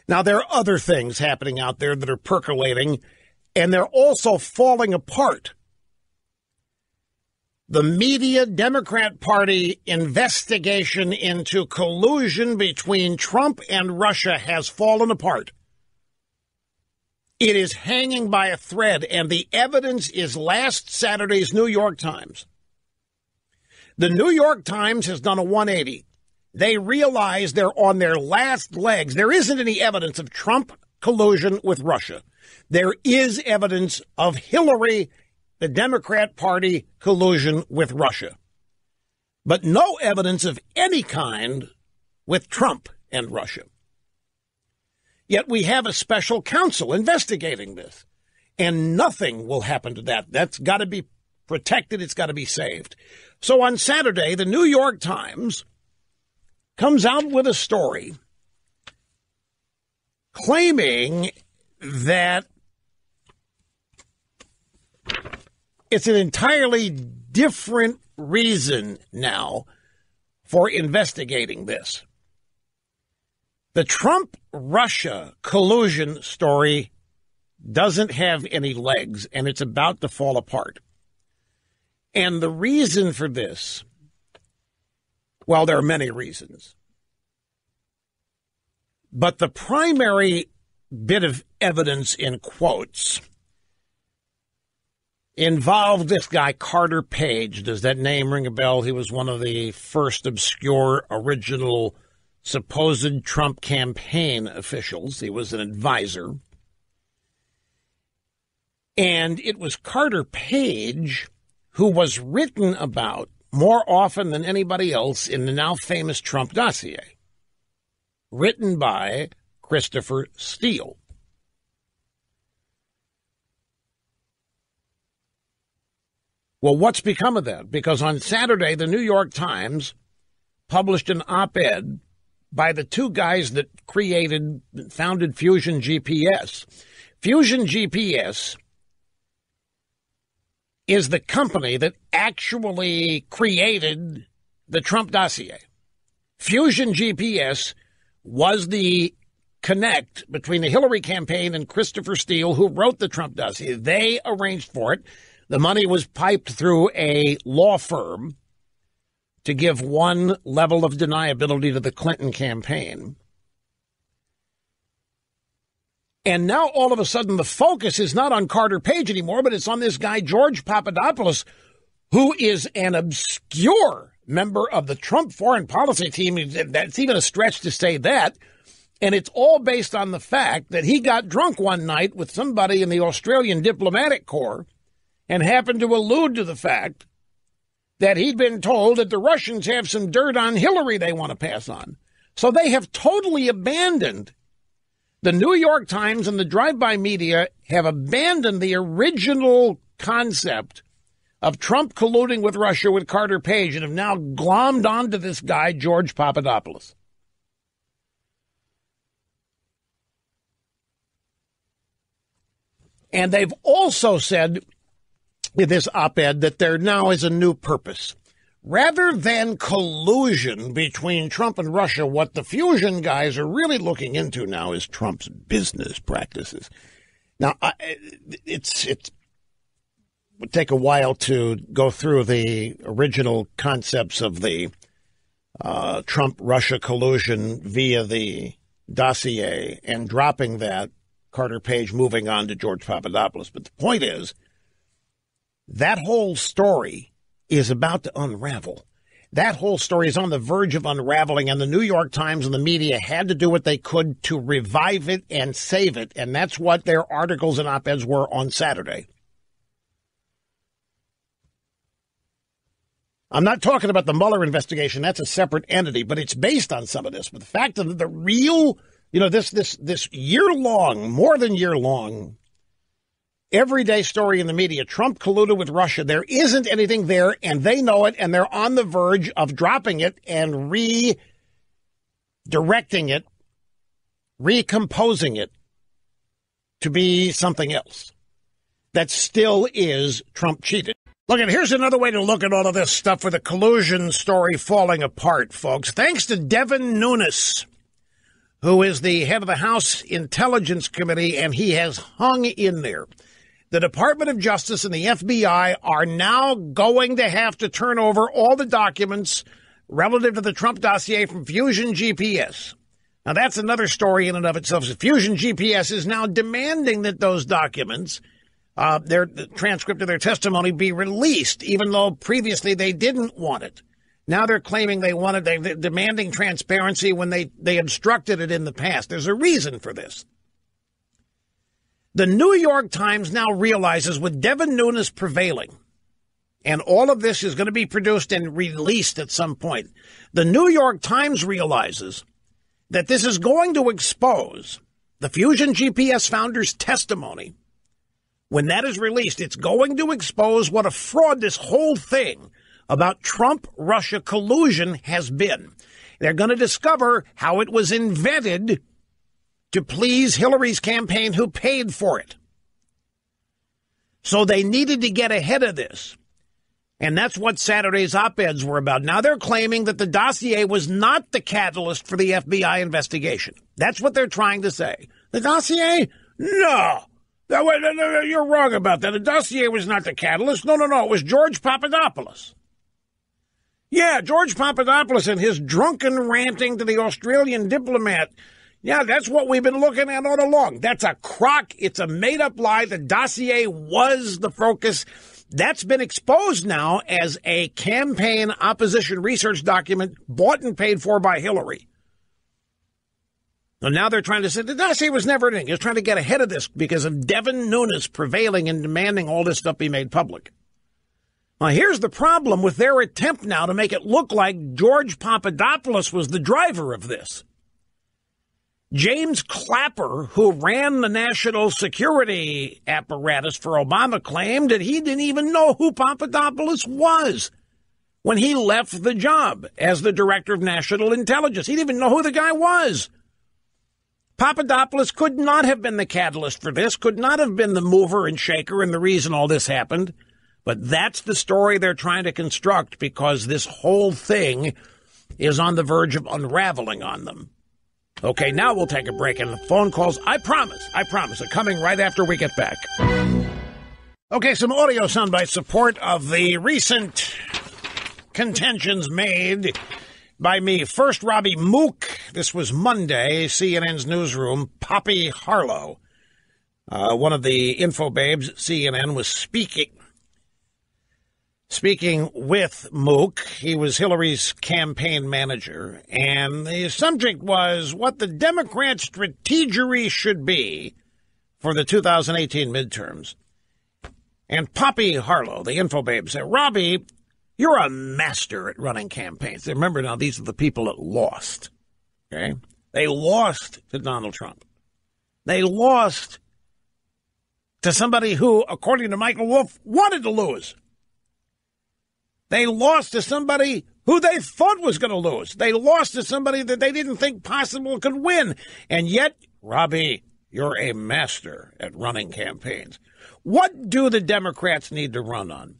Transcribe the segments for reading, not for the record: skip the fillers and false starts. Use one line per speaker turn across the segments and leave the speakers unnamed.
Now, there are other things happening out there that are percolating, and they're also falling apart. The media Democrat Party investigation into collusion between Trump and Russia has fallen apart. It is hanging by a thread, and the evidence is last Saturday's New York Times. The New York Times has done a 180. They realize they're on their last legs. There isn't any evidence of Trump collusion with Russia. There is evidence of Hillary, the Democrat Party, collusion with Russia. But no evidence of any kind with Trump and Russia. Yet we have a special counsel investigating this, and nothing will happen to that. That's got to be protected. It's got to be saved. So on Saturday, the New York Times comes out with a story claiming that it's an entirely different reason now for investigating this. The Trump-Russia collusion story doesn't have any legs, and it's about to fall apart. And the reason for this, well, there are many reasons. But the primary bit of evidence in quotes involved this guy, Carter Page. Does that name ring a bell? He was one of the first obscure original supposed Trump campaign officials. He was an advisor. And it was Carter Page who was written about more often than anybody else in the now famous Trump dossier, written by Christopher Steele. Well, what's become of that? Because on Saturday, the New York Times published an op-ed by the two guys that founded Fusion GPS. Fusion GPS is the company that actually created the Trump dossier. Fusion GPS was the connect between the Hillary campaign and Christopher Steele, who wrote the Trump dossier. They arranged for it. The money was piped through a law firm to give one level of deniability to the Clinton campaign. And now all of a sudden the focus is not on Carter Page anymore, but it's on this guy, George Papadopoulos, who is an obscure member of the Trump foreign policy team. That's even a stretch to say that. And it's all based on the fact that he got drunk one night with somebody in the Australian diplomatic corps and happened to allude to the fact that he'd been told that the Russians have some dirt on Hillary they want to pass on. So they have totally abandoned. The New York Times and the drive-by media have abandoned the original concept of Trump colluding with Russia with Carter Page and have now glommed onto this guy, George Papadopoulos. And they've also said in this op-ed that there now is a new purpose. Rather than collusion between Trump and Russia, what the Fusion guys are really looking into now is Trump's business practices. Now, it would take a while to go through the original concepts of the Trump-Russia collusion via the dossier and dropping that, Carter Page moving on to George Papadopoulos. But the point is, that whole story is about to unravel. That whole story is on the verge of unraveling, and the New York Times and the media had to do what they could to revive it and save it, and that's what their articles and op-eds were on Saturday. I'm not talking about the Mueller investigation. That's a separate entity, but it's based on some of this. But the fact that the real, this year-long, more than year-long, everyday story in the media, Trump colluded with Russia, there isn't anything there, and they know it, and they're on the verge of dropping it and redirecting it, recomposing it to be something else that still is Trump cheated. Look, and here's another way to look at all of this stuff with the collusion story falling apart, folks. Thanks to Devin Nunes, who is the head of the House Intelligence Committee, and he has hung in there. The Department of Justice and the FBI are now going to have to turn over all the documents relative to the Trump dossier from Fusion GPS. Now, that's another story in and of itself. Fusion GPS is now demanding that those documents, the transcript of their testimony, be released, even though previously they didn't want it. Now they're claiming they're demanding transparency when they obstructed it in the past. There's a reason for this. The New York Times now realizes with Devin Nunes prevailing, and all of this is going to be produced and released at some point, the New York Times realizes that this is going to expose the Fusion GPS founder's testimony. When that is released, it's going to expose what a fraud this whole thing about Trump-Russia collusion has been. They're going to discover how it was invented to please Hillary's campaign, who paid for it. So they needed to get ahead of this. And that's what Saturday's op-eds were about. Now they're claiming that the dossier was not the catalyst for the FBI investigation. That's what they're trying to say. The dossier? No. No, you're wrong about that. The dossier was not the catalyst. No. It was George Papadopoulos. Yeah, George Papadopoulos and his drunken ranting to the Australian diplomat. Yeah, that's what we've been looking at all along. That's a crock. It's a made-up lie. The dossier was the focus. That's been exposed now as a campaign opposition research document bought and paid for by Hillary. And now they're trying to say the dossier was never anything. They're trying to get ahead of this because of Devin Nunes prevailing and demanding all this stuff be made public. Now, here's the problem with their attempt now to make it look like George Papadopoulos was the driver of this. James Clapper, who ran the national security apparatus for Obama, claimed that he didn't even know who Papadopoulos was when he left the job as the director of national intelligence. He didn't even know who the guy was. Papadopoulos could not have been the catalyst for this, could not have been the mover and shaker and the reason all this happened. But that's the story they're trying to construct because this whole thing is on the verge of unraveling on them. Okay, now we'll take a break and the phone calls, I promise, are coming right after we get back. Okay, some audio soundbite support of the recent contentions made by me. First, Robbie Mook. This was Monday, CNN's newsroom. Poppy Harlow, one of the info babes at CNN, was speaking with Mook. He was Hillary's campaign manager, and the subject was what the Democrats' strategy should be for the 2018 midterms. And Poppy Harlow, the info babe, said, Robbie, you're a master at running campaigns. Remember now, these are the people that lost. Okay? They lost to Donald Trump. They lost to somebody who, according to Michael Wolff, wanted to lose. They lost to somebody who they thought was going to lose. They lost to somebody that they didn't think possible could win. And yet, Robbie, you're a master at running campaigns. What do the Democrats need to run on?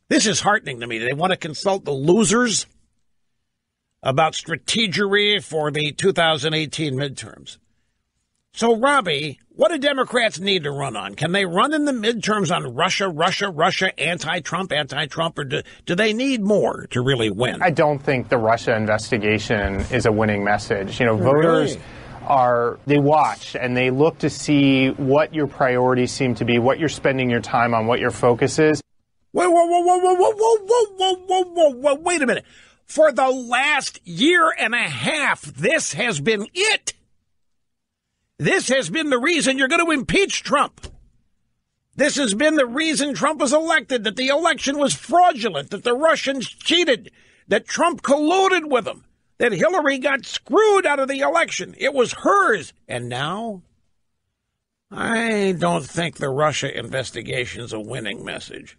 This is heartening to me. They want to consult the losers about strategy for the 2018 midterms. So, Robbie, what do Democrats need to run on? Can they run in the midterms on Russia, anti-Trump, or do they need more to really win?
I don't think the Russia investigation is a winning message. You know, voters they watch and they look to see what your priorities seem to be, what you're spending your time on, what your focus is.
Wait a minute. For the last year and a half, this has been it. This has been the reason you're going to impeach Trump. This has been the reason Trump was elected, that the election was fraudulent, that the Russians cheated, that Trump colluded with them, that Hillary got screwed out of the election. It was hers. And now, I don't think the Russia investigation is a winning message.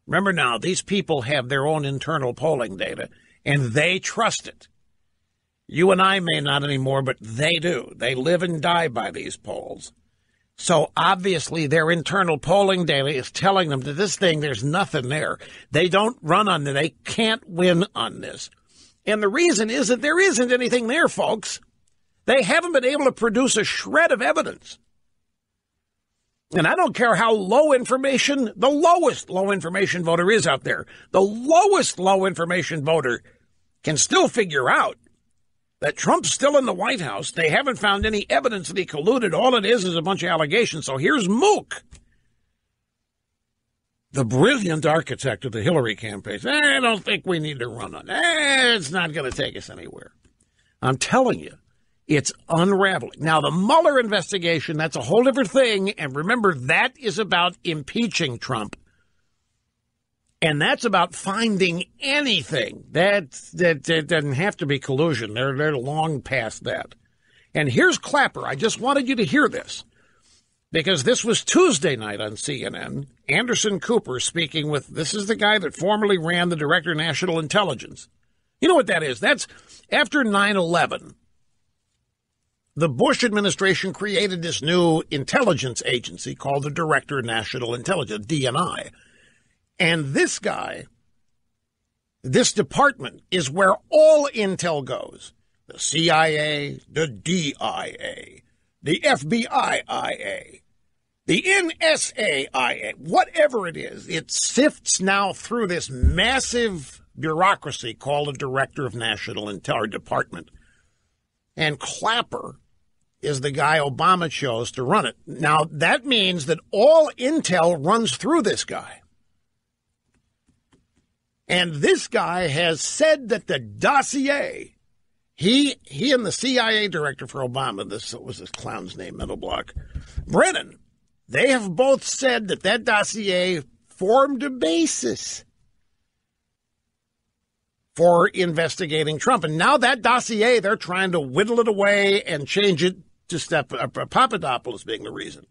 Remember now, these people have their own internal polling data, and they trust it. You and I may not anymore, but they do. They live and die by these polls. So obviously their internal polling data is telling them that this thing, there's nothing there. They don't run on it. They can't win on this. And the reason is that there isn't anything there, folks. They haven't been able to produce a shred of evidence. And I don't care how low information, the lowest low information voter is out there. The lowest low information voter can still figure out that Trump's still in the White House. They haven't found any evidence that he colluded. All it is a bunch of allegations. So here's Mook, the brilliant architect of the Hillary campaign. I don't think we need to run on. It's not going to take us anywhere. I'm telling you. It's unraveling. Now, the Mueller investigation, that's a whole different thing. And remember, that is about impeaching Trump. And that's about finding anything. That doesn't have to be collusion. They're long past that. And here's Clapper. I just wanted you to hear this, because this was Tuesday night on CNN. Anderson Cooper speaking with, this is the guy that formerly ran the Director of National Intelligence. You know what that is? That's after 9/11. The Bush administration created this new intelligence agency called the Director of National Intelligence, DNI. And this guy, this department, is where all intel goes. The CIA, the DIA, the FBI-IA, the NSA-IA, whatever it is, it sifts now through this massive bureaucracy called the Director of National Intelligence Department. And Clapper is the guy Obama chose to run it. Now, that means that all intel runs through this guy. And this guy has said that the dossier, he and the CIA director for Obama, what was this clown's name, mental block, Brennan, they have both said that that dossier formed a basis for investigating Trump. And now that dossier, they're trying to whittle it away and change it to Papadopoulos being the reason.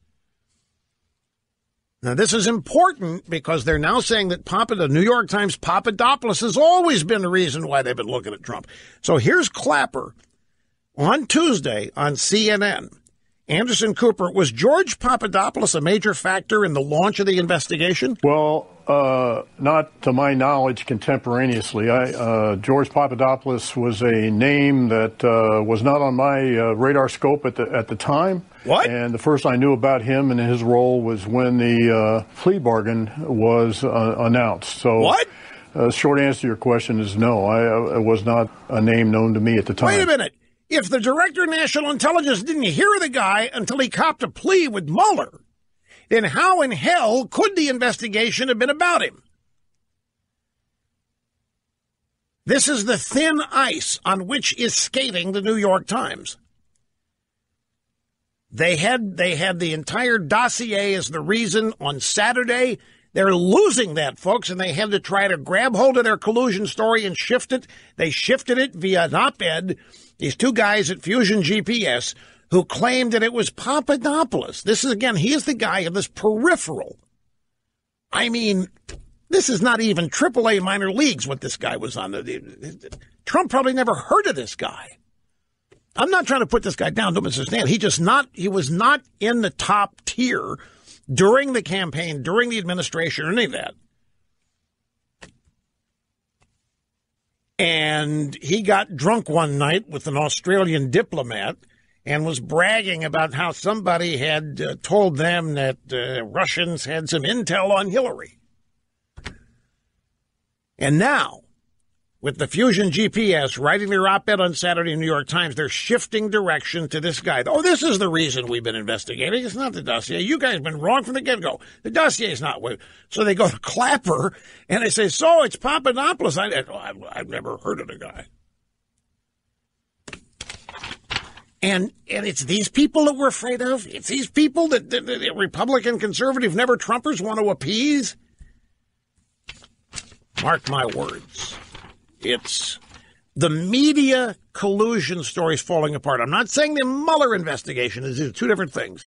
Now, this is important because they're now saying that the New York Times Papadopoulos has always been the reason why they've been looking at Trump. So here's Clapper on Tuesday on CNN. Anderson Cooper, was George Papadopoulos a major factor in the launch of the investigation?
Well, not to my knowledge contemporaneously. George Papadopoulos was a name that was not on my radar scope at the time.
What?
And the first I knew about him and his role was when the plea bargain was announced. So,
what?
Short answer to your question is no. It was not a name known to me at the time.
Wait a minute. If the Director of National Intelligence didn't hear the guy until he copped a plea with Mueller, then how in hell could the investigation have been about him? This is the thin ice on which is skating the New York Times. They had the entire dossier as the reason on Saturday. They're losing that, folks, and they had to try to grab hold of their collusion story and shift it. They shifted it via an op-ed. These two guys at Fusion GPS who claimed that it was Papadopoulos. This is, again, he is the guy of this peripheral. I mean, this is not even AAA minor leagues what this guy was on. Trump probably never heard of this guy. I'm not trying to put this guy down, don't misunderstand. He was not in the top tier during the campaign, during the administration, or any of that. And he got drunk one night with an Australian diplomat and was bragging about how somebody had told them that Russians had some intel on Hillary. And now, with the Fusion GPS writing their op-ed on Saturday in the New York Times, they're shifting direction to this guy. Oh, this is the reason we've been investigating. It's not the dossier. You guys have been wrong from the get-go. The dossier is not what. So they go to Clapper, and they say, so it's Papadopoulos. I've never heard of the guy. And it's these people that we're afraid of? It's these people that the Republican conservative never Trumpers want to appease? Mark my words. It's the media collusion story is falling apart. I'm not saying the Mueller investigation is two different things.